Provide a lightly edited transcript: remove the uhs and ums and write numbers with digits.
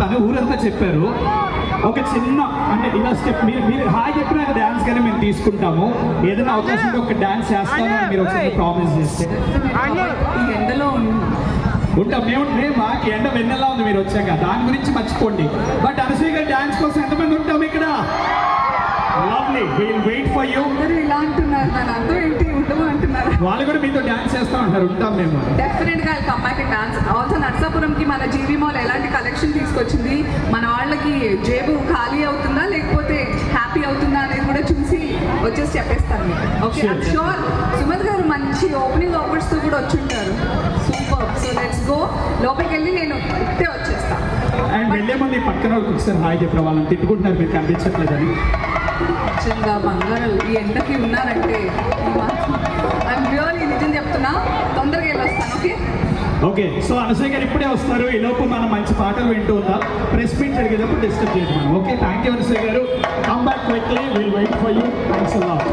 తను ఊరంతా చెప్పారు. ఒక చిన్న అంటే ఇలా స్టెప్ మీరు హాయ్ చెప్పినాక డ్యాన్స్ కానీ మేము తీసుకుంటాము. ఏదైనా అవకాశం ఉంటే ఒక డ్యాన్స్ చేస్తాము అని మీరు ఒకసారి ప్రామిస్ చేస్తే ఈ ఎండలో ఉంటాం. మేము మాకు ఎండ వెన్నెలా ఉంది మీరు వచ్చాక, దాని గురించి మర్చిపోండి. బట్ అనసూయ గారి డ్యాన్స్ కోసం ఎంతమంది ఉంటాం ఇక్కడ? Lovely, will wait for you. అందరూ ఇలా అంటున్నారు, నన్ను అందరూ ఏంటి ఉండవు అంటున్నారు. వాళ్ళు కూడా మీతో డ్యాన్స్ చేస్తూ ఉంటారు. ఉంటాం మేము డెఫినెట్ గా come back and dance. Also నర్సాపురంకి మన జీవీ మాల్ ఎలాంటి కలెక్షన్ తీసుకొచ్చింది, మన వాళ్ళకి జేబు ఖాళీ అవుతుందా లేకపోతే హ్యాపీ అవుతుందా అనేది కూడా చూసి వచ్చేసి చెప్పేస్తాను. ఓకే, ఐమ్ షూర్ సుమత్ గారు మంచి ఓపెనింగ్ ఆఫర్స్ తో కూడా వచ్చుంటారు. సూపర్. So let's go. లోపలికి వెళ్ళి నేను ఇట్టే వచ్చేస్తాను. అండ్ వెళ్ళే ముందు పక్కన వాళ్ళకి ఒకసారి హాయ్ చెప్పిన వాళ్ళని తిట్టుకుంటున్నారు మీరు కనిపించట్లేదని. నిజంగా బంగారం ఈ ఎండకి ఉన్నారంటే ఐఎమ్ రియల్లీ నిజం చెప్తున్నా. తొందరగా వెళ్ళొస్తాను. Okay okay. సో అనసూయ గారు ఇప్పుడే వస్తారు. ఈ లోపు మనం మంచి పాటలు వింటూ ఉందాం. ప్రెస్ మీట్ జరిగేటప్పుడు డిస్టర్బ్ చేద్దాం. Okay, thank you Anasuya garu. Come back quickly, will wait for you. Thanks a lot.